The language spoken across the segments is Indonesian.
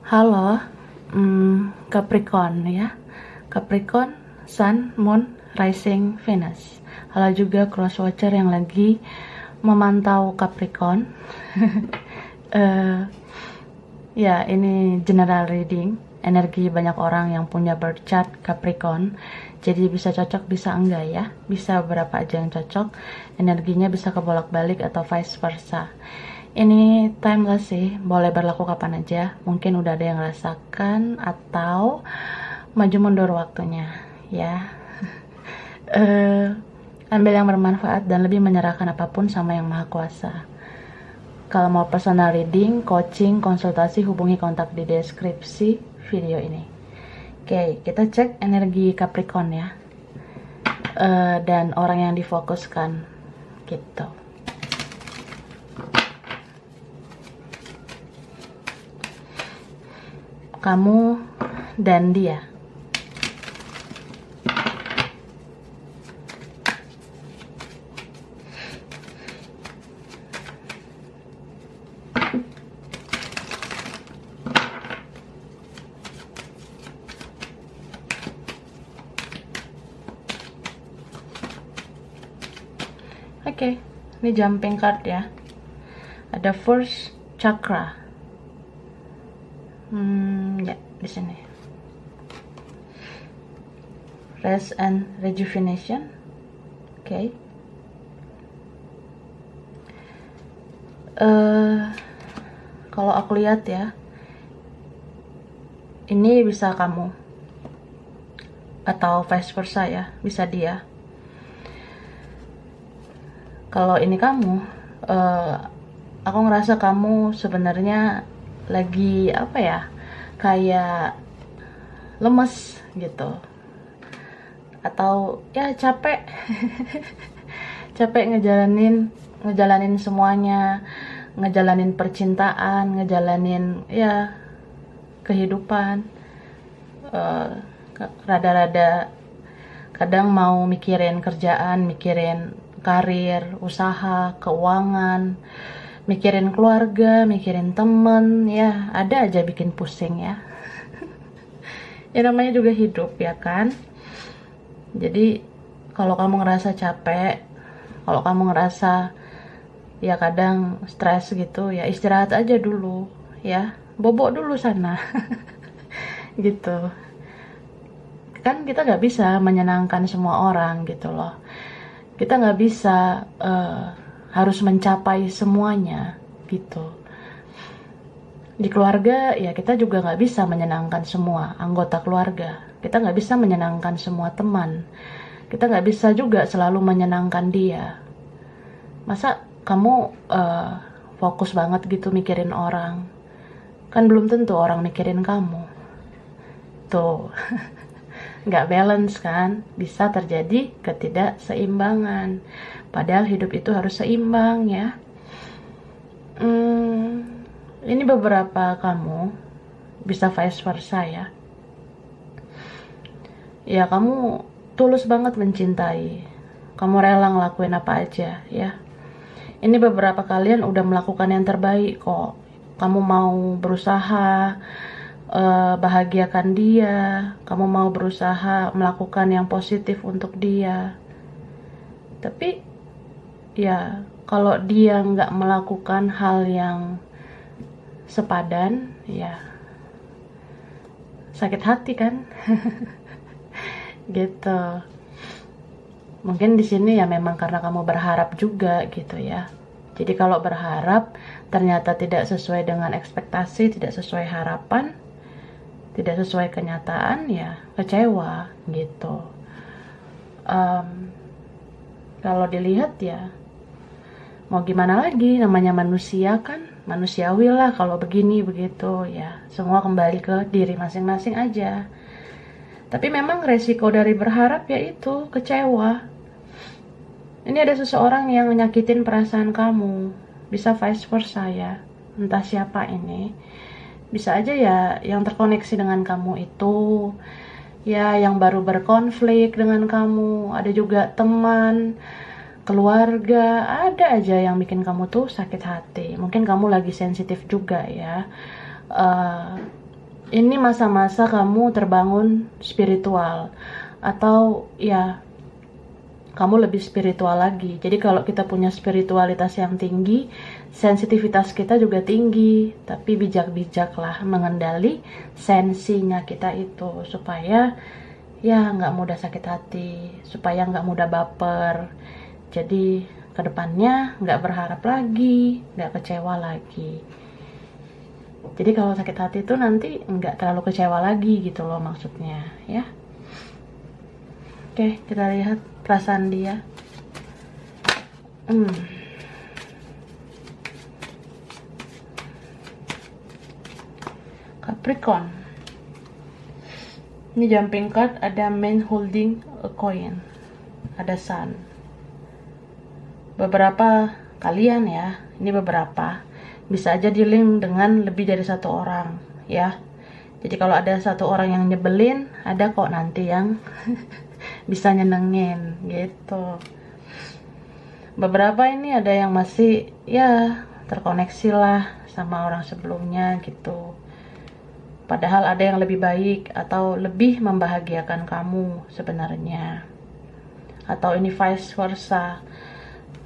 Halo, Capricorn ya. Capricorn, Sun, Moon, Rising, Venus. Halo juga cross watcher yang lagi memantau Capricorn. Ya, ini general reading, energi banyak orang yang punya birth chart Capricorn. Jadi bisa cocok, bisa enggak ya. Bisa berapa aja yang cocok. Energinya bisa kebolak-balik atau vice versa. Ini timeless sih, boleh berlaku kapan aja. Mungkin udah ada yang rasakan atau maju mundur waktunya, ya. Ambil yang bermanfaat dan lebih menyerahkan apapun sama yang maha kuasa. Kalau mau personal reading, coaching, konsultasi, hubungi kontak di deskripsi video ini. Oke, kita cek energi Capricorn ya. Dan orang yang difokuskan gitu. Kamu dan dia. Oke, ini jumping card ya. Ada first chakra. Ya, di sini. Rest and rejuvenation. Oke. Kalau aku lihat ya, ini bisa kamu atau vice versa ya, bisa dia. Kalau ini kamu, aku ngerasa kamu sebenarnya lagi apa ya, kayak lemes gitu, atau ya capek capek ngejalanin semuanya, ngejalanin percintaan, ngejalanin ya kehidupan. Rada-rada kadang mau mikirin kerjaan, mikirin karir, usaha, keuangan, mikirin keluarga, mikirin temen, ya ada aja bikin pusing ya. Ya namanya juga hidup ya kan. Jadi kalau kamu ngerasa capek, kalau kamu ngerasa ya kadang stres gitu, ya istirahat aja dulu ya, bobok dulu sana. Gitu kan, kita nggak bisa menyenangkan semua orang gitu loh. Kita nggak bisa harus mencapai semuanya gitu. Di keluarga ya kita juga nggak bisa menyenangkan semua anggota keluarga. Kita nggak bisa menyenangkan semua teman. Kita nggak bisa juga selalu menyenangkan dia. Masa kamu fokus banget gitu mikirin orang? Kan belum tentu orang mikirin kamu. Tuh, nggak balance kan? Bisa terjadi ketidakseimbangan. Padahal hidup itu harus seimbang ya. Ini beberapa kamu, bisa vice versa ya. Ya kamu tulus banget mencintai. Kamu rela ngelakuin apa aja ya. Ini beberapa kalian udah melakukan yang terbaik kok. Kamu mau berusaha bahagiakan dia, kamu mau berusaha melakukan yang positif untuk dia. Tapi ya kalau dia nggak melakukan hal yang sepadan, ya sakit hati kan. Gitu. Mungkin di sini ya memang karena kamu berharap juga gitu ya. Jadi kalau berharap ternyata tidak sesuai dengan ekspektasi, tidak sesuai harapan, tidak sesuai kenyataan, ya kecewa gitu. Kalau dilihat ya mau gimana lagi, namanya manusia kan, manusiawi lah kalau begini begitu ya. Semua kembali ke diri masing-masing aja. Tapi memang resiko dari berharap yaitu kecewa. Ini ada seseorang yang nyakitin perasaan kamu, bisa vice versa ya, entah siapa ini. Bisa aja ya yang terkoneksi dengan kamu itu ya yang baru berkonflik dengan kamu. Ada juga teman, keluarga, ada aja yang bikin kamu tuh sakit hati. Mungkin kamu lagi sensitif juga ya. Ini masa-masa kamu terbangun spiritual, atau ya kamu lebih spiritual lagi. Jadi kalau kita punya spiritualitas yang tinggi, sensitivitas kita juga tinggi, tapi bijak-bijaklah mengendali sensinya kita itu, supaya ya nggak mudah sakit hati, supaya nggak mudah baper. Jadi kedepannya nggak berharap lagi, nggak kecewa lagi. Jadi kalau sakit hati itu nanti nggak terlalu kecewa lagi gitu loh maksudnya ya. Oke, kita lihat perasaan dia. Capricorn. Ini jumping card, ada man holding a coin, ada sun. Beberapa kalian ya, ini beberapa, bisa aja di-link dengan lebih dari satu orang ya. Jadi kalau ada satu orang yang nyebelin, ada kok nanti yang bisa nyenengin gitu. Beberapa ini ada yang masih ya terkoneksi lah sama orang sebelumnya gitu. Padahal ada yang lebih baik atau lebih membahagiakan kamu sebenarnya. Atau ini vice versa.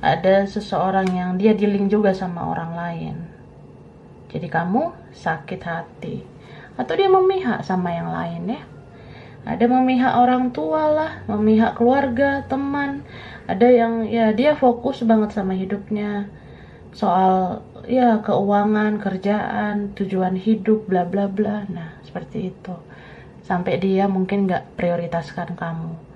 Ada seseorang yang dia dealing juga sama orang lain. Jadi kamu sakit hati. Atau dia memihak sama yang lain ya. Ada memihak orang tua lah, memihak keluarga, teman. Ada yang ya dia fokus banget sama hidupnya. Soal ya keuangan, kerjaan, tujuan hidup, bla bla bla. Nah, seperti itu. Sampai dia mungkin nggak prioritaskan kamu.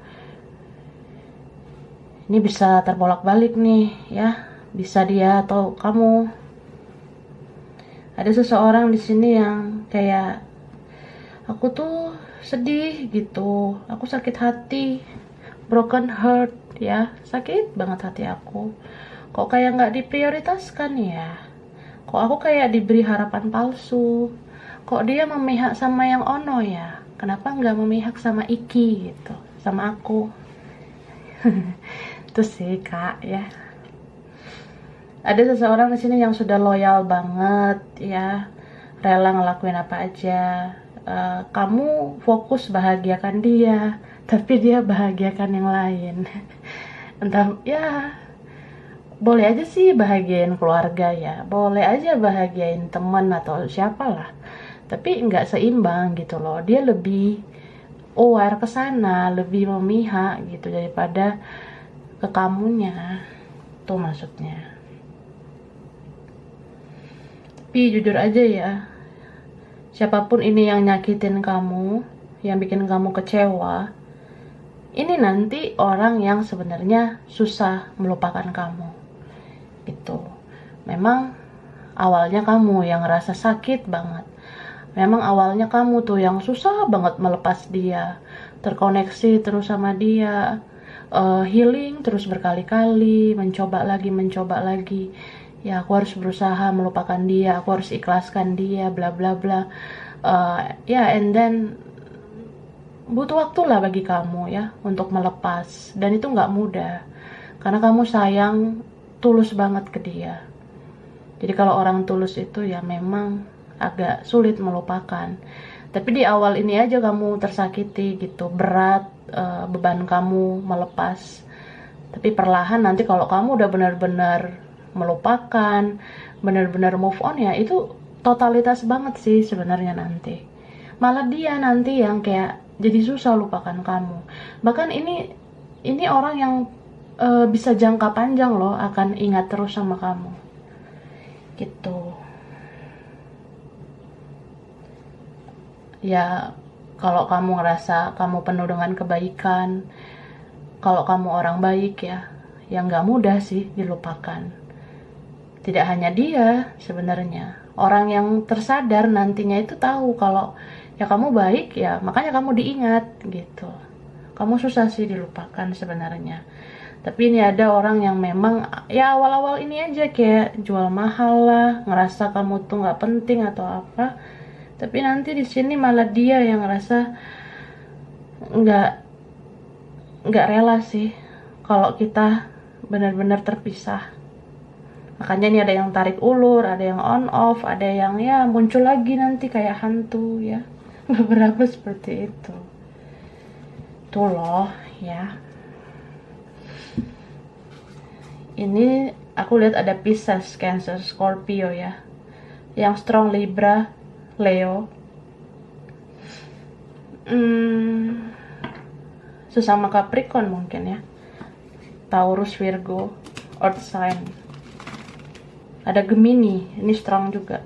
Ini bisa terbolak-balik nih ya. Bisa dia atau kamu. Ada seseorang di sini yang kayak aku tuh sedih gitu. Aku sakit hati. Broken heart ya. Sakit banget hati aku. Kok kayak nggak diprioritaskan ya? Kok aku kayak diberi harapan palsu? Kok dia memihak sama yang ono ya? Kenapa nggak memihak sama Iki gitu? Sama aku? Itu sih kak ya. Ada seseorang di sini yang sudah loyal banget ya, rela ngelakuin apa aja. Kamu fokus bahagiakan dia, tapi dia bahagiakan yang lain. Entah ya. Boleh aja sih bahagiain keluarga ya, boleh aja bahagiain teman atau siapalah, tapi nggak seimbang gitu loh. Dia lebih aware ke sana, lebih memihak gitu daripada ke kamunya, tuh maksudnya. Tapi jujur aja ya, siapapun ini yang nyakitin kamu, yang bikin kamu kecewa, ini nanti orang yang sebenarnya susah melupakan kamu gitu. Memang awalnya kamu yang ngerasa sakit banget. Memang awalnya kamu tuh yang susah banget melepas dia, terkoneksi terus sama dia, healing terus berkali-kali, mencoba lagi. Ya aku harus berusaha melupakan dia, aku harus ikhlaskan dia, bla bla bla. Ya and then butuh waktu lah bagi kamu ya untuk melepas, dan itu nggak mudah karena kamu sayang tulus banget ke dia. Jadi kalau orang tulus itu ya memang agak sulit melupakan. Tapi di awal ini aja kamu tersakiti gitu, berat beban kamu melepas. Tapi perlahan nanti kalau kamu udah benar-benar melupakan, benar-benar move on ya, itu totalitas banget sih sebenarnya nanti. Malah dia nanti yang kayak jadi susah lupakan kamu. Bahkan ini orang yang bisa jangka panjang loh akan ingat terus sama kamu gitu ya. Kalau kamu ngerasa kamu penuh dengan kebaikan, kalau kamu orang baik ya, yang gak mudah sih dilupakan. Tidak hanya dia sebenarnya, orang yang tersadar nantinya itu tahu kalau ya kamu baik ya, makanya kamu diingat gitu. Kamu susah sih dilupakan sebenarnya. Tapi ini ada orang yang memang ya awal-awal ini aja kayak jual mahal lah, ngerasa kamu tuh nggak penting atau apa. Tapi nanti di sini malah dia yang ngerasa nggak nggak rela sih kalau kita benar-benar terpisah. Makanya ini ada yang tarik ulur, ada yang on off, ada yang ya muncul lagi nanti kayak hantu ya. beberapa seperti itu tuh loh ya. Ini aku lihat ada Pisces, Cancer, Scorpio ya, yang strong Libra, Leo, sesama Capricorn mungkin ya, Taurus, Virgo, Earth sign. Ada Gemini, ini strong juga.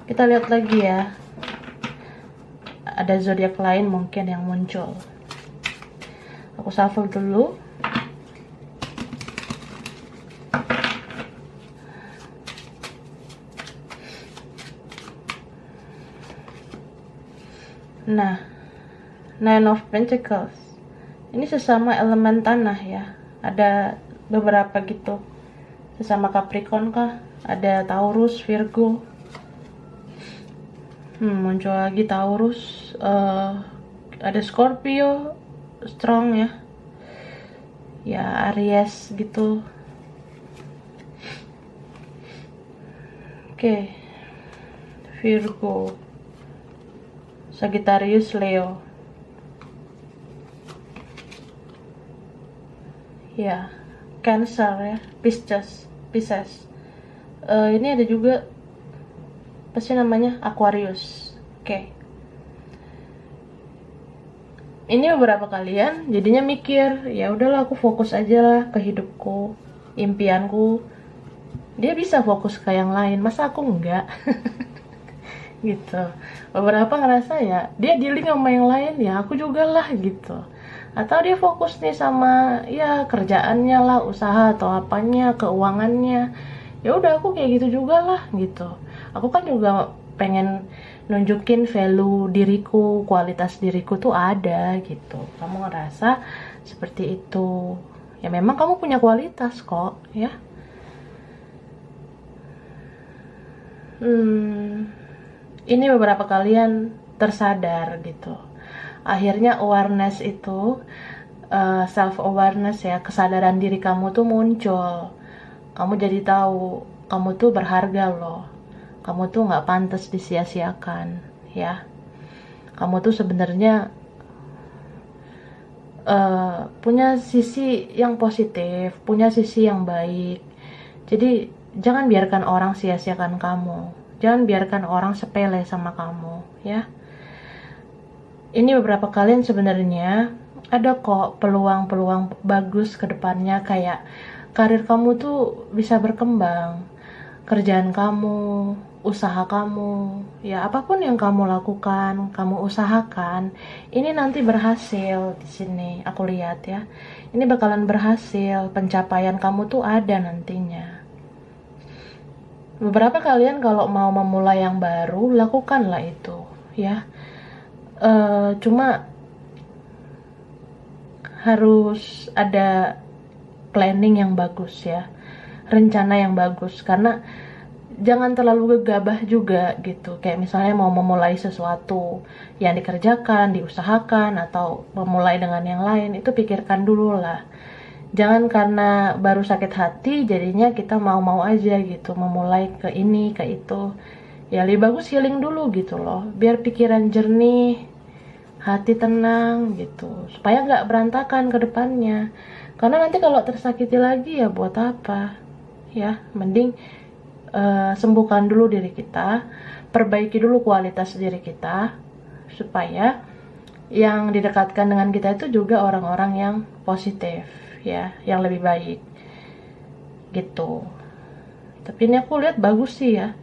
Kita lihat lagi ya, ada zodiak lain mungkin yang muncul. Aku shuffle dulu. Nah, Nine of Pentacles ini sesama elemen tanah ya, ada beberapa gitu, sesama Capricorn kah, ada Taurus, Virgo, muncul lagi Taurus, ada Scorpio strong ya, ya Aries gitu. Oke, Virgo, Sagittarius, Leo. Ya, Cancer ya, Pisces. Ini ada juga pasti namanya Aquarius. Oke. Ini beberapa kalian jadinya mikir, ya udahlah aku fokus aja lah ke hidupku, impianku. Dia bisa fokus ke yang lain, masa aku enggak? Gitu. Beberapa ngerasa ya dia dealing sama yang lain, ya aku juga lah gitu. Atau dia fokus nih sama ya kerjaannya lah, usaha atau apanya, keuangannya. Ya udah aku kayak gitu juga lah gitu. Aku kan juga pengen nunjukin value diriku, kualitas diriku tuh ada gitu. Kamu ngerasa seperti itu, ya memang kamu punya kualitas kok ya. Ini beberapa kalian tersadar gitu. Akhirnya awareness itu, self awareness ya, kesadaran diri kamu tuh muncul. Kamu jadi tahu kamu tuh berharga loh. Kamu tuh nggak pantas disia-siakan ya. Kamu tuh sebenarnya punya sisi yang positif, punya sisi yang baik. Jadi jangan biarkan orang sia-siakan kamu. Jangan biarkan orang sepele sama kamu ya. Ini beberapa kalian sebenarnya ada kok peluang-peluang bagus ke depannya, kayak karir kamu tuh bisa berkembang, kerjaan kamu, usaha kamu, ya apapun yang kamu lakukan, kamu usahakan, ini nanti berhasil di sini. Aku lihat ya, ini bakalan berhasil, pencapaian kamu tuh ada nantinya. Beberapa kalian kalau mau memulai yang baru, lakukanlah itu ya. Cuma harus ada planning yang bagus ya, rencana yang bagus, karena jangan terlalu gegabah juga gitu. Kayak misalnya mau memulai sesuatu yang dikerjakan, diusahakan, atau memulai dengan yang lain, itu pikirkan dulu lah. Jangan karena baru sakit hati jadinya kita mau-mau aja gitu memulai ke ini, ke itu. Ya lebih bagus healing dulu gitu loh, biar pikiran jernih, hati tenang gitu, supaya nggak berantakan ke depannya. Karena nanti kalau tersakiti lagi ya buat apa ya. Mending sembuhkan dulu diri kita, perbaiki dulu kualitas diri kita, supaya yang didekatkan dengan kita itu juga orang-orang yang positif ya, yang lebih baik gitu. Tapi ini aku lihat bagus sih ya.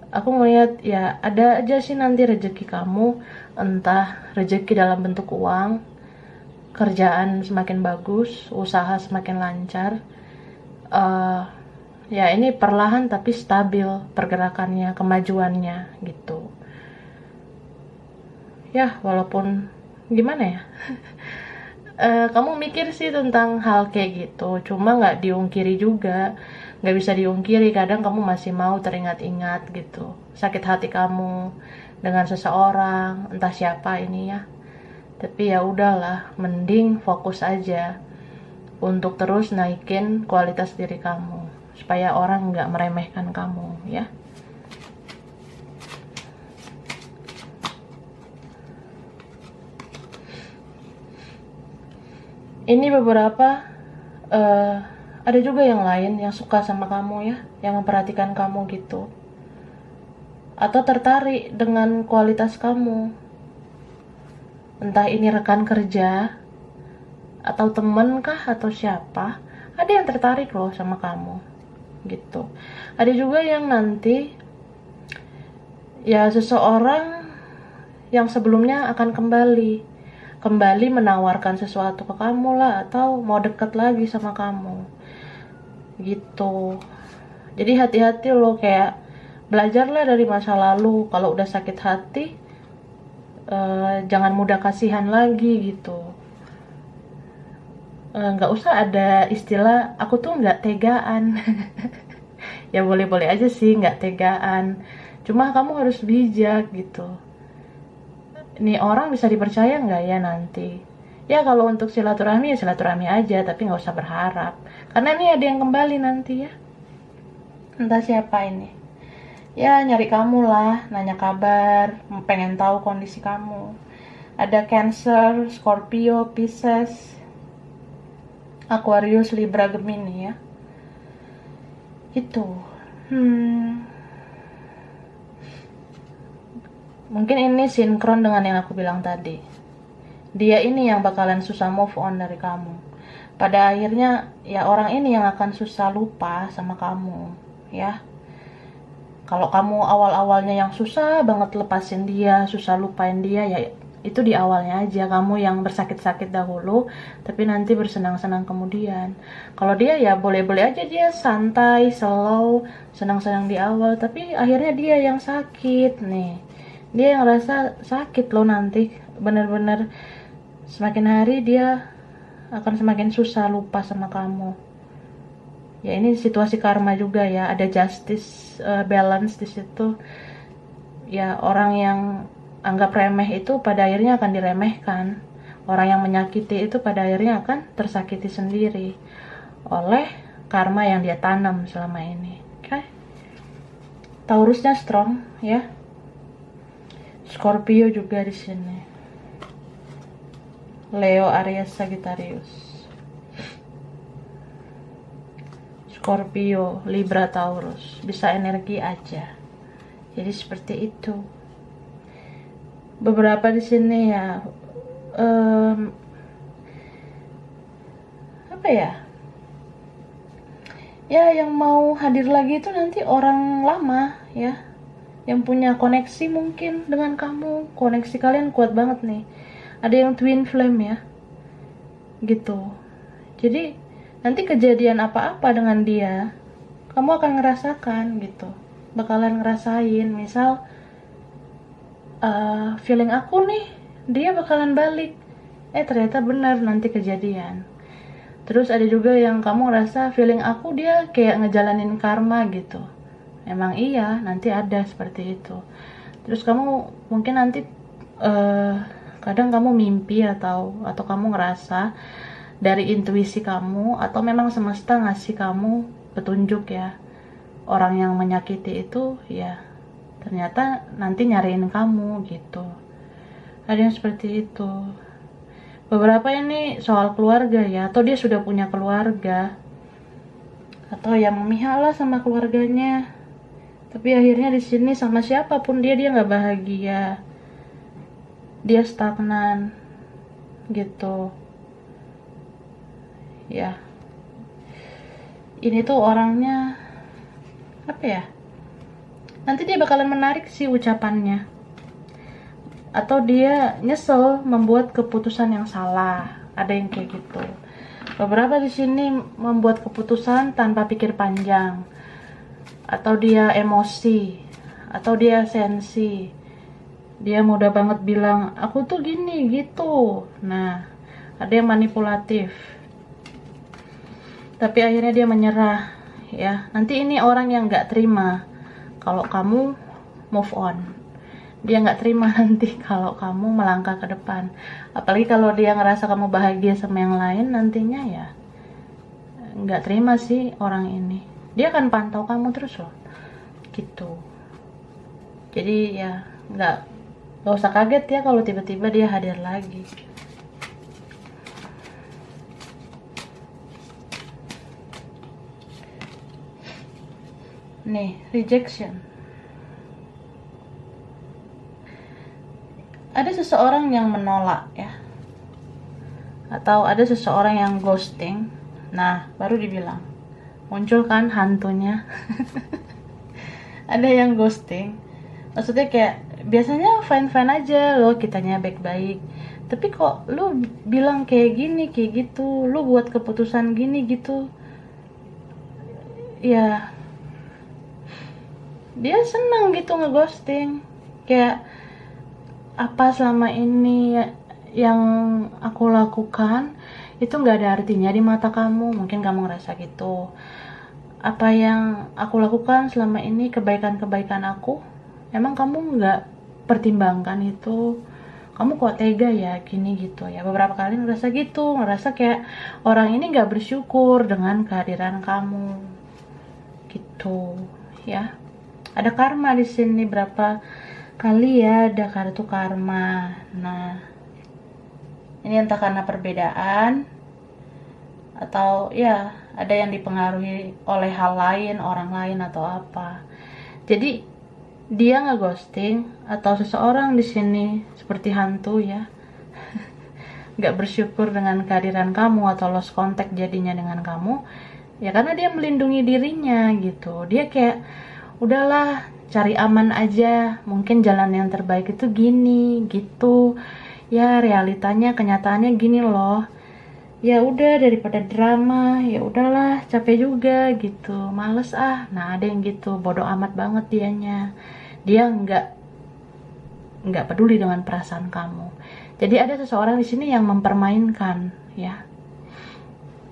Aku ngeliat ya ada aja sih nanti rezeki kamu, entah rezeki dalam bentuk uang, kerjaan semakin bagus, usaha semakin lancar. Ya ini perlahan tapi stabil pergerakannya, kemajuannya gitu. Ya walaupun gimana ya, kamu mikir sih tentang hal kayak gitu, cuma nggak diungkiri juga, nggak bisa diungkiri. Kadang kamu masih mau teringat-ingat gitu, sakit hati kamu dengan seseorang, entah siapa ini ya. Tapi ya udahlah, mending fokus aja untuk terus naikin kualitas diri kamu, supaya orang nggak meremehkan kamu ya. Ini beberapa ada juga yang lain yang suka sama kamu ya, yang memperhatikan kamu gitu, atau tertarik dengan kualitas kamu, entah ini rekan kerja atau temen kah atau siapa. Ada yang tertarik loh sama kamu gitu. Ada juga yang nanti ya seseorang yang sebelumnya akan kembali menawarkan sesuatu ke kamu lah, atau mau deket lagi sama kamu gitu. Jadi hati-hati loh, kayak belajarlah dari masa lalu. Kalau udah sakit hati, jangan mudah kasihan lagi gitu. Nggak usah ada istilah aku tuh nggak tegaan. Ya boleh-boleh aja sih nggak tegaan, cuma kamu harus bijak gitu. Nih orang bisa dipercaya nggak ya nanti? Ya kalau untuk silaturahmi ya silaturahmi aja, tapi nggak usah berharap. Karena ini ada yang kembali nanti ya. Entah siapa ini. Ya nyari kamu lah, nanya kabar, pengen tahu kondisi kamu. Ada Cancer, Scorpio, Pisces, Aquarius, Libra, Gemini ya. Itu. Mungkin ini sinkron dengan yang aku bilang tadi. Dia ini yang bakalan susah move on dari kamu. Pada akhirnya ya orang ini yang akan susah lupa sama kamu ya. Kalau kamu awal-awalnya yang susah banget lepasin dia, susah lupain dia, ya itu di awalnya aja kamu yang bersakit-sakit dahulu, tapi nanti bersenang-senang kemudian. Kalau dia ya boleh-boleh aja, dia santai, slow, senang-senang di awal, tapi akhirnya dia yang sakit nih. Dia yang rasa sakit loh nanti, bener-bener semakin hari dia akan semakin susah lupa sama kamu. Ya ini situasi karma juga ya, ada justice, balance di situ. Ya orang yang anggap remeh itu pada akhirnya akan diremehkan. Orang yang menyakiti itu pada akhirnya akan tersakiti sendiri oleh karma yang dia tanam selama ini. Oke? Taurusnya strong ya. Scorpio juga di sini. Leo, Aries, Sagittarius. Scorpio, Libra, Taurus. Bisa energi aja. Jadi seperti itu. Beberapa di sini ya apa ya? Ya yang mau hadir lagi itu nanti orang lama ya, yang punya koneksi mungkin dengan kamu. Koneksi kalian kuat banget nih. Ada yang twin flame ya gitu. Jadi nanti kejadian apa-apa dengan dia, kamu akan ngerasakan gitu, bakalan ngerasain. Misal feeling aku nih dia bakalan balik, ternyata benar nanti kejadian. Terus ada juga yang kamu ngerasa feeling aku dia kayak ngejalanin karma gitu. Emang iya, nanti ada seperti itu. Terus kamu mungkin nanti kadang kamu mimpi atau kamu ngerasa dari intuisi kamu, atau memang semesta ngasih kamu petunjuk ya, orang yang menyakiti itu ya ternyata nanti nyariin kamu gitu. Ada yang seperti itu. Beberapa ini soal keluarga ya, atau dia sudah punya keluarga, atau yang memihak lah sama keluarganya, tapi akhirnya di sini sama siapapun dia nggak bahagia, dia stagnan gitu ya. Ini tuh orangnya apa ya, nanti dia bakalan menarik sih ucapannya, atau dia nyesel membuat keputusan yang salah. Ada yang kayak gitu. Beberapa di sini membuat keputusan tanpa pikir panjang, atau dia emosi, atau dia sensi. Dia mudah banget bilang aku tuh gini gitu. Nah, ada yang manipulatif, tapi akhirnya dia menyerah ya. Nanti ini orang yang nggak terima kalau kamu move on. Dia nggak terima nanti kalau kamu melangkah ke depan. Apalagi kalau dia ngerasa kamu bahagia sama yang lain, nantinya ya nggak terima sih orang ini. Dia akan pantau kamu terus loh gitu. Jadi ya nggak usah kaget ya kalau tiba-tiba dia hadir lagi. nih, rejection. Ada seseorang yang menolak ya, atau ada seseorang yang ghosting. Nah, baru dibilang muncul kan hantunya. Ada yang ghosting, maksudnya kayak biasanya fine-fine aja loh, kitanya baik-baik, tapi kok lu bilang kayak gini, kayak gitu, lu buat keputusan gini gitu. Ya, dia senang gitu ngeghosting. Kayak, apa selama ini yang aku lakukan itu nggak ada artinya di mata kamu? Mungkin kamu ngerasa gitu. Apa yang aku lakukan selama ini, kebaikan-kebaikan aku, emang kamu nggak pertimbangkan itu? Kamu kok tega ya gini gitu ya. Beberapa kali ngerasa gitu, ngerasa kayak orang ini nggak bersyukur dengan kehadiran kamu gitu ya. Ada karma di sini, berapa kali ya ada kartu karma. Nah, ini entah karena perbedaan atau ya ada yang dipengaruhi oleh hal lain, orang lain atau apa. Jadi dia ngeghosting atau seseorang di sini seperti hantu ya, nggak bersyukur dengan kehadiran kamu atau lost contact jadinya dengan kamu, ya karena dia melindungi dirinya gitu. Dia kayak udahlah, cari aman aja, mungkin jalan yang terbaik itu gini gitu ya, realitanya kenyataannya gini loh. Ya udah, daripada drama, ya udahlah, capek juga gitu, males ah. Nah, ada yang gitu, bodoh amat banget dianya, dia nggak peduli dengan perasaan kamu. Jadi ada seseorang di sini yang mempermainkan ya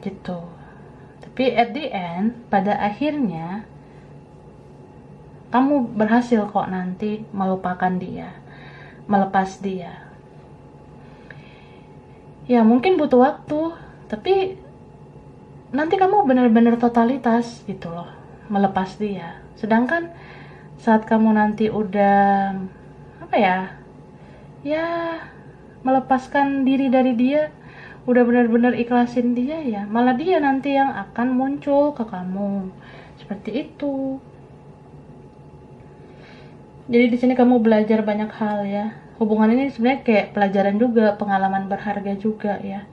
gitu. Tapi at the end, pada akhirnya kamu berhasil kok nanti melupakan dia, melepas dia. Ya mungkin butuh waktu, tapi nanti kamu benar-benar totalitas gitu loh, melepas dia. Sedangkan saat kamu nanti udah apa ya, ya melepaskan diri dari dia, udah benar-benar ikhlasin dia, ya malah dia nanti yang akan muncul ke kamu. Seperti itu. Jadi di sini kamu belajar banyak hal ya. Hubungan ini sebenarnya kayak pelajaran juga, pengalaman berharga juga ya.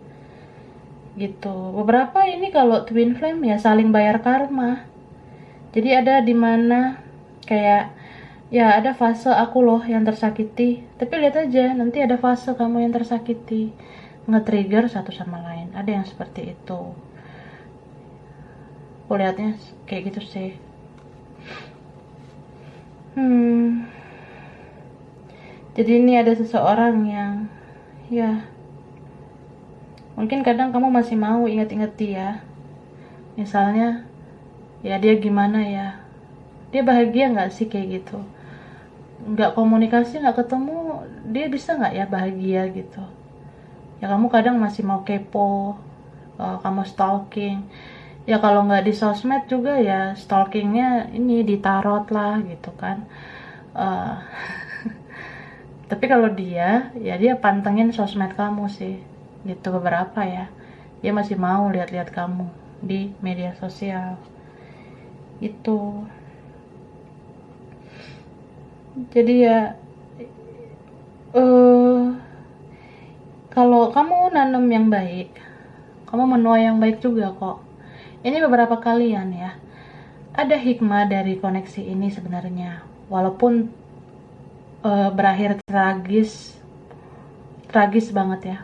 Gitu. Beberapa ini kalau twin flame ya saling bayar karma. Jadi ada dimana kayak ya ada fase aku loh yang tersakiti, tapi lihat aja nanti ada fase kamu yang tersakiti, nge-trigger satu sama lain. Ada yang seperti itu. Aku lihatnya kayak gitu sih. Jadi ini ada seseorang yang ya mungkin kadang kamu masih mau ingat-ingat dia. Misalnya ya dia gimana ya, dia bahagia nggak sih kayak gitu. Nggak komunikasi, nggak ketemu, dia bisa nggak ya bahagia gitu. Ya kamu kadang masih mau kepo, kamu stalking. Ya kalau nggak di sosmed juga ya stalkingnya ini di tarot lah gitu kan. Tapi kalau dia, ya dia pantengin sosmed kamu sih, gitu. Beberapa ya, dia masih mau lihat-lihat kamu di media sosial, itu. Jadi ya, kalau kamu nanam yang baik, kamu menuai yang baik juga kok. Ini beberapa kalian ya, ada hikmah dari koneksi ini sebenarnya, walaupun berakhir tragis banget ya.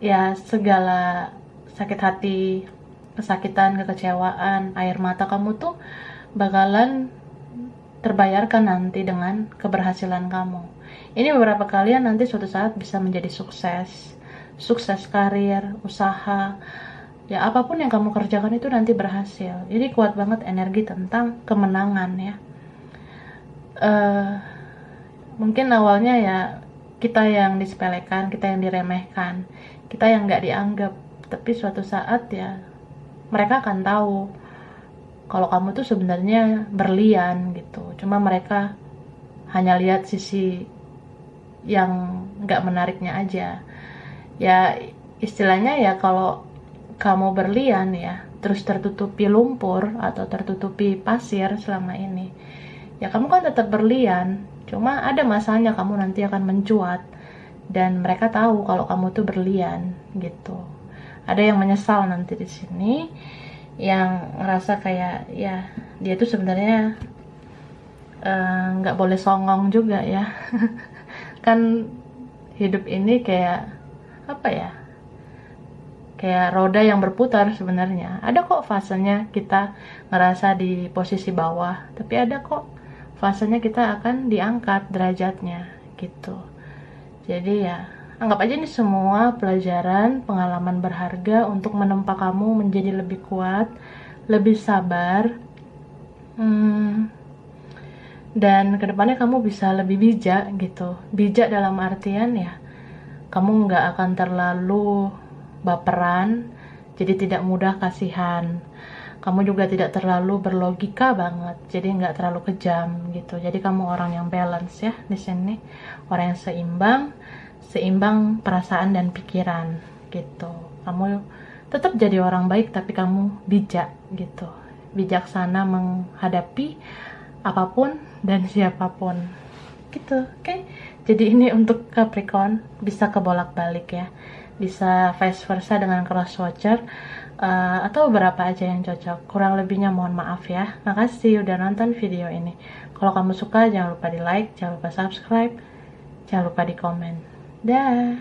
Ya segala sakit hati, kesakitan, kekecewaan, air mata kamu tuh bakalan terbayarkan nanti dengan keberhasilan kamu. Ini beberapa kalian nanti suatu saat bisa menjadi sukses karir, usaha, ya apapun yang kamu kerjakan itu nanti berhasil. Jadi kuat banget energi tentang kemenangan ya. Mungkin awalnya ya kita yang disepelekan, kita yang diremehkan, kita yang nggak dianggap, tapi suatu saat ya mereka akan tahu kalau kamu tuh sebenarnya berlian gitu. Cuma mereka hanya lihat sisi yang nggak menariknya aja. Ya istilahnya ya kalau kamu berlian ya, terus tertutupi lumpur atau tertutupi pasir selama ini, ya kamu kan tetap berlian. Cuma ada masanya kamu nanti akan mencuat dan mereka tahu kalau kamu tuh berlian gitu. Ada yang menyesal nanti di sini, yang ngerasa kayak ya dia tuh sebenarnya nggak boleh songong juga ya. Kan hidup ini kayak apa ya, kayak roda yang berputar sebenarnya. Ada kok fasenya kita ngerasa di posisi bawah, tapi ada kok fasenya kita akan diangkat derajatnya gitu. Jadi ya anggap aja ini semua pelajaran, pengalaman berharga untuk menempa kamu menjadi lebih kuat, lebih sabar, dan kedepannya kamu bisa lebih bijak gitu. Bijak dalam artian ya kamu nggak akan terlalu baperan, jadi tidak mudah kasihan. Kamu juga tidak terlalu berlogika banget, jadi nggak terlalu kejam gitu. Jadi kamu orang yang balance ya di sini, orang yang seimbang perasaan dan pikiran gitu. Kamu tetap jadi orang baik, tapi kamu bijak gitu, bijaksana menghadapi apapun dan siapapun gitu. Oke. Jadi ini untuk Capricorn, bisa kebolak-balik ya, bisa vice versa dengan cross watcher, atau beberapa aja yang cocok. Kurang lebihnya mohon maaf ya. Makasih udah nonton video ini. Kalau kamu suka jangan lupa di like, jangan lupa subscribe, jangan lupa di komen. Dah.